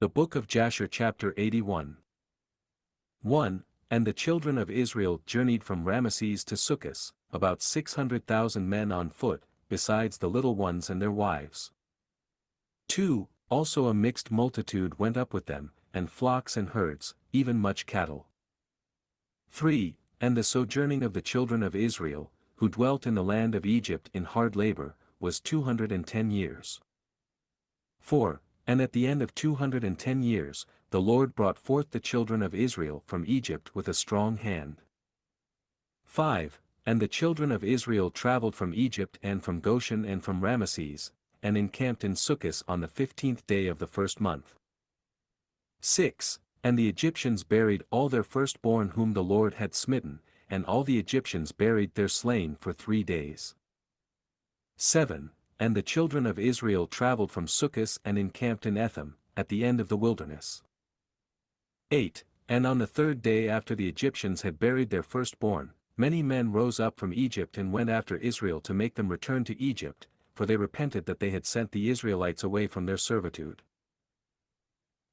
The Book of Jasher chapter 81. 1. And the children of Israel journeyed from Ramesses to Succoth, about 600,000 men on foot, besides the little ones and their wives. 2. Also a mixed multitude went up with them, and flocks and herds, even much cattle. 3. And the sojourning of the children of Israel, who dwelt in the land of Egypt in hard labor, was 210 years. 4. And at the end of 210 years, the Lord brought forth the children of Israel from Egypt with a strong hand. 5. And the children of Israel traveled from Egypt and from Goshen and from Ramesses, and encamped in Succoth on the 15th day of the first month. 6. And the Egyptians buried all their firstborn whom the Lord had smitten, and all the Egyptians buried their slain for 3 days. 7. And the children of Israel traveled from Succoth and encamped in Etham, at the end of the wilderness. 8. And on the 3rd day after the Egyptians had buried their firstborn, many men rose up from Egypt and went after Israel to make them return to Egypt, for they repented that they had sent the Israelites away from their servitude.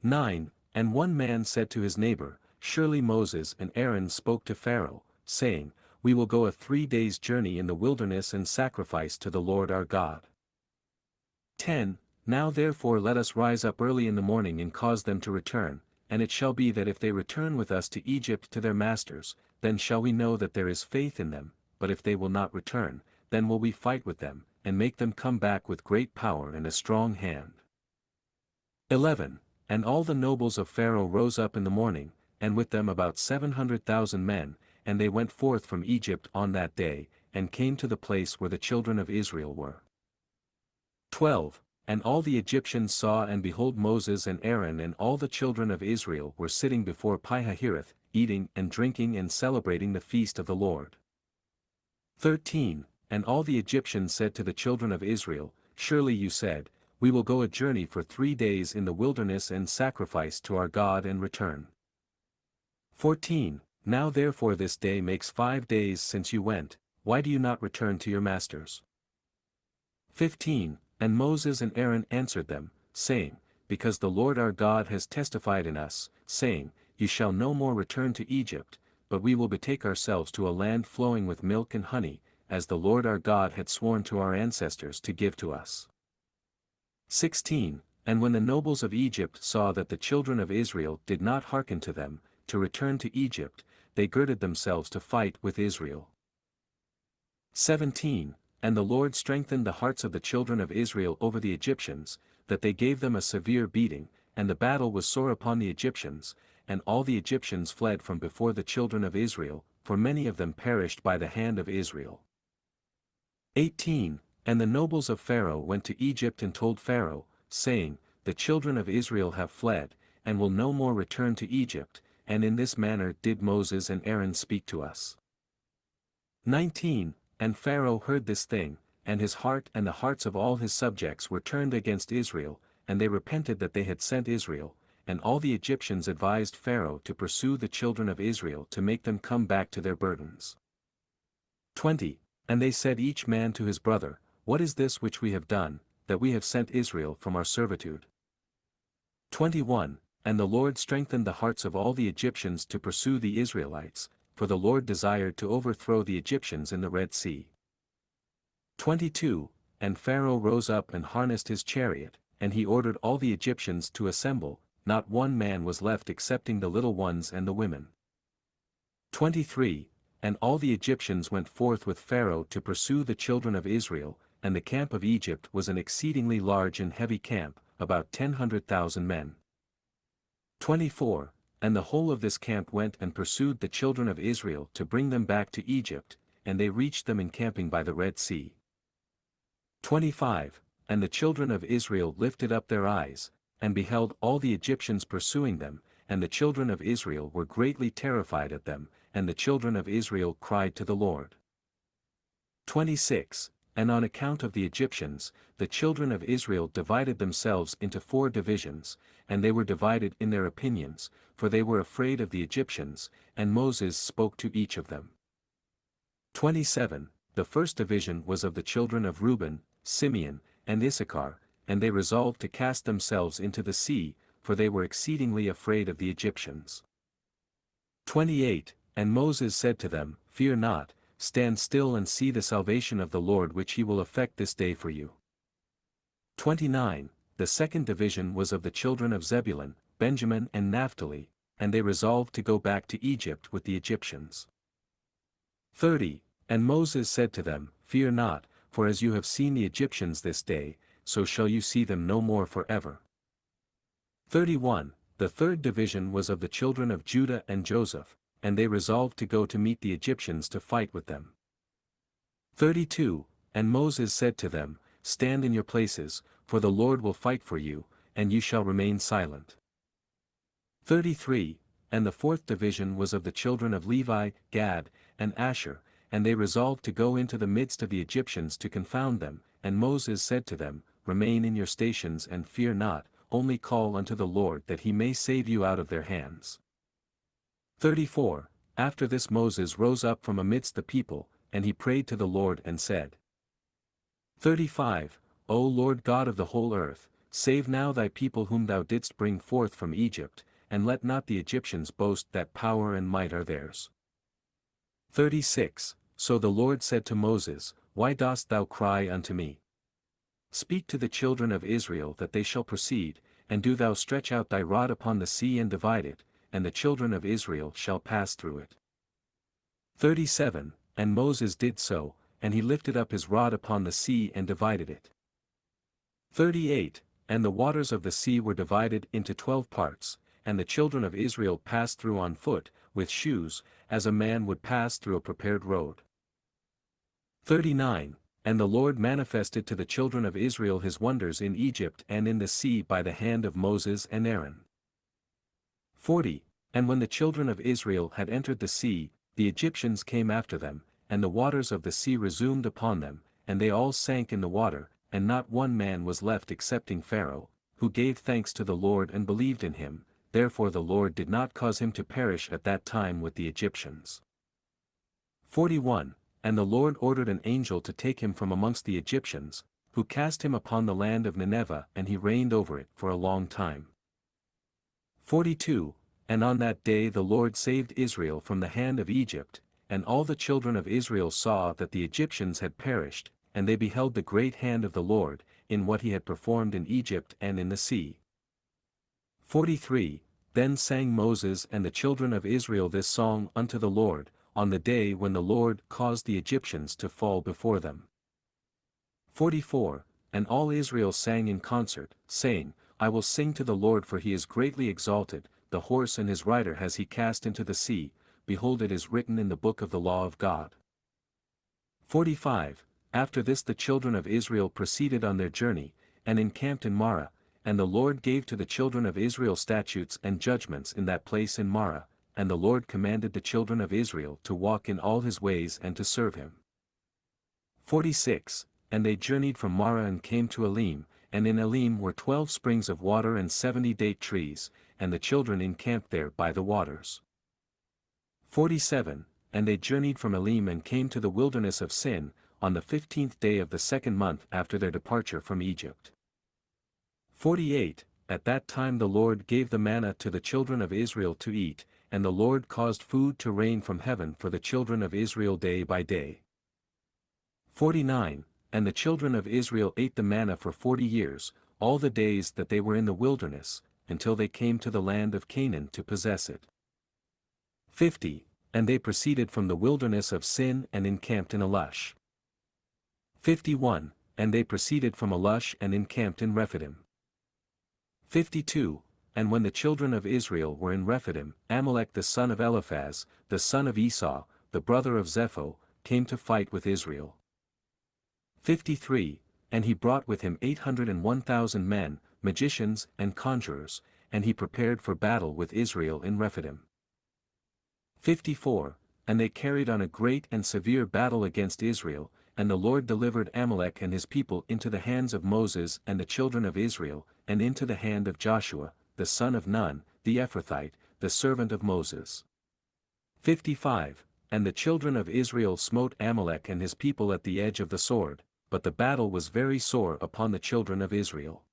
9. And one man said to his neighbor, Surely Moses and Aaron spoke to Pharaoh, saying, We will go a 3 days' journey in the wilderness and sacrifice to the Lord our God. 10. Now therefore let us rise up early in the morning and cause them to return, and it shall be that if they return with us to Egypt to their masters, then shall we know that there is faith in them, but if they will not return, then will we fight with them, and make them come back with great power and a strong hand. 11. And all the nobles of Pharaoh rose up in the morning, and with them about 700,000 men, and they went forth from Egypt on that day, and came to the place where the children of Israel were. 12. And all the Egyptians saw and behold Moses and Aaron and all the children of Israel were sitting before Pi-hahiroth, eating and drinking and celebrating the feast of the Lord. 13. And all the Egyptians said to the children of Israel, Surely you said, We will go a journey for 3 days in the wilderness and sacrifice to our God and return. 14. Now therefore this day makes 5 days since you went, why do you not return to your masters? 15. And Moses and Aaron answered them, saying, Because the Lord our God has testified in us, saying, You shall no more return to Egypt, but we will betake ourselves to a land flowing with milk and honey, as the Lord our God had sworn to our ancestors to give to us. 16. And when the nobles of Egypt saw that the children of Israel did not hearken to them, to return to Egypt, they girded themselves to fight with Israel. 17. And the Lord strengthened the hearts of the children of Israel over the Egyptians, that they gave them a severe beating, and the battle was sore upon the Egyptians, and all the Egyptians fled from before the children of Israel, for many of them perished by the hand of Israel. 18. And the nobles of Pharaoh went to Egypt and told Pharaoh, saying, The children of Israel have fled, and will no more return to Egypt, and in this manner did Moses and Aaron speak to us. 19. And Pharaoh heard this thing, and his heart and the hearts of all his subjects were turned against Israel, and they repented that they had sent Israel, and all the Egyptians advised Pharaoh to pursue the children of Israel to make them come back to their burdens. 20. And they said each man to his brother, What is this which we have done, that we have sent Israel from our servitude? 21. And the Lord strengthened the hearts of all the Egyptians to pursue the Israelites, for the Lord desired to overthrow the Egyptians in the Red Sea. 22. And Pharaoh rose up and harnessed his chariot, and he ordered all the Egyptians to assemble, not one man was left excepting the little ones and the women. 23. And all the Egyptians went forth with Pharaoh to pursue the children of Israel, and the camp of Egypt was an exceedingly large and heavy camp, about 100,000 men. 24. And the whole of this camp went and pursued the children of Israel to bring them back to Egypt, and they reached them encamping by the Red Sea. 25. And the children of Israel lifted up their eyes, and beheld all the Egyptians pursuing them, and the children of Israel were greatly terrified at them, and the children of Israel cried to the Lord. 26. And on account of the Egyptians, the children of Israel divided themselves into 4 divisions, and they were divided in their opinions, for they were afraid of the Egyptians, and Moses spoke to each of them. 27. The first division was of the children of Reuben, Simeon, and Issachar, and they resolved to cast themselves into the sea, for they were exceedingly afraid of the Egyptians. 28. And Moses said to them, Fear not, stand still and see the salvation of the Lord which he will effect this day for you. 29. The second division was of the children of Zebulun, Benjamin and Naphtali, and they resolved to go back to Egypt with the Egyptians. 30. And Moses said to them, Fear not, for as you have seen the Egyptians this day, so shall you see them no more forever. 31. The third division was of the children of Judah and Joseph, and they resolved to go to meet the Egyptians to fight with them. 32. And Moses said to them, Stand in your places, for the Lord will fight for you, and you shall remain silent. 33. And the fourth division was of the children of Levi, Gad, and Asher, and they resolved to go into the midst of the Egyptians to confound them, and Moses said to them, Remain in your stations and fear not, only call unto the Lord that he may save you out of their hands. 34. After this Moses rose up from amidst the people, and he prayed to the Lord and said, 35. O Lord God of the whole earth, save now thy people whom thou didst bring forth from Egypt, and let not the Egyptians boast that power and might are theirs. 36. So the Lord said to Moses, Why dost thou cry unto me? Speak to the children of Israel that they shall proceed, and do thou stretch out thy rod upon the sea and divide it, and the children of Israel shall pass through it. 37. And Moses did so, and he lifted up his rod upon the sea and divided it. 38. And the waters of the sea were divided into 12 parts, and the children of Israel passed through on foot, with shoes, as a man would pass through a prepared road. 39. And the Lord manifested to the children of Israel his wonders in Egypt and in the sea by the hand of Moses and Aaron. 40. And when the children of Israel had entered the sea, the Egyptians came after them, and the waters of the sea resumed upon them, and they all sank in the water, and not one man was left excepting Pharaoh, who gave thanks to the Lord and believed in him, therefore the Lord did not cause him to perish at that time with the Egyptians. 41. And the Lord ordered an angel to take him from amongst the Egyptians, who cast him upon the land of Nineveh, and he reigned over it for a long time. 42. And on that day the Lord saved Israel from the hand of Egypt, and all the children of Israel saw that the Egyptians had perished, and they beheld the great hand of the Lord, in what he had performed in Egypt and in the sea. 43. Then sang Moses and the children of Israel this song unto the Lord, on the day when the Lord caused the Egyptians to fall before them. 44. And all Israel sang in concert, saying, I will sing to the Lord, for he is greatly exalted, the horse and his rider has he cast into the sea, behold, it is written in the book of the law of God. 45. After this the children of Israel proceeded on their journey, and encamped in Marah, and the Lord gave to the children of Israel statutes and judgments in that place in Marah, and the Lord commanded the children of Israel to walk in all his ways and to serve him. 46. And they journeyed from Marah and came to Elim, and in Elim were 12 springs of water and 70 date trees, and the children encamped there by the waters. 47. And they journeyed from Elim and came to the wilderness of Sin, on the 15th day of the 2nd month after their departure from Egypt. 48. At that time the Lord gave the manna to the children of Israel to eat, and the Lord caused food to rain from heaven for the children of Israel day by day. 49. And the children of Israel ate the manna for 40 years, all the days that they were in the wilderness, until they came to the land of Canaan to possess it. 50. And they proceeded from the wilderness of Sin and encamped in Elush. 51. And they proceeded from Elush and encamped in Rephidim. 52. And when the children of Israel were in Rephidim, Amalek the son of Eliphaz, the son of Esau, the brother of Zepho, came to fight with Israel. 53. And he brought with him 801,000 men, magicians and conjurers, and he prepared for battle with Israel in Rephidim. 54. And they carried on a great and severe battle against Israel, and the Lord delivered Amalek and his people into the hands of Moses and the children of Israel, and into the hand of Joshua, the son of Nun, the Ephrathite, the servant of Moses. 55. And the children of Israel smote Amalek and his people at the edge of the sword, but the battle was very sore upon the children of Israel.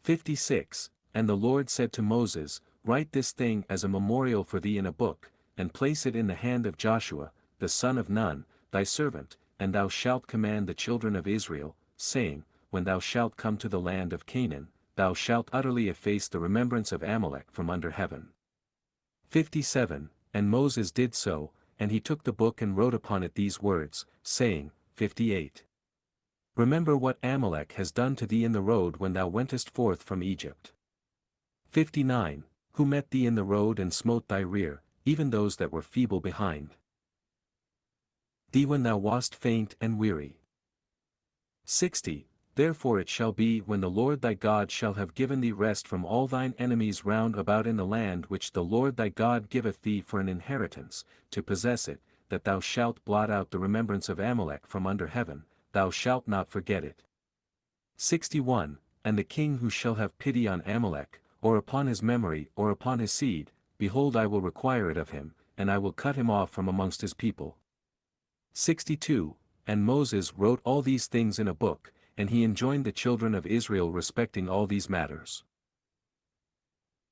56. And the Lord said to Moses, Write this thing as a memorial for thee in a book, and place it in the hand of Joshua, the son of Nun, thy servant, and thou shalt command the children of Israel, saying, When thou shalt come to the land of Canaan, thou shalt utterly efface the remembrance of Amalek from under heaven. 57. And Moses did so, and he took the book and wrote upon it these words, saying, 58. Remember what Amalek has done to thee in the road when thou wentest forth from Egypt. 59. Who met thee in the road and smote thy rear, even those that were feeble behind thee when thou wast faint and weary. 60. Therefore it shall be when the Lord thy God shall have given thee rest from all thine enemies round about in the land which the Lord thy God giveth thee for an inheritance, to possess it, that thou shalt blot out the remembrance of Amalek from under heaven, thou shalt not forget it. 61. And the king who shall have pity on Amalek, or upon his memory or upon his seed, behold I will require it of him, and I will cut him off from amongst his people. 62. And Moses wrote all these things in a book, and he enjoined the children of Israel respecting all these matters.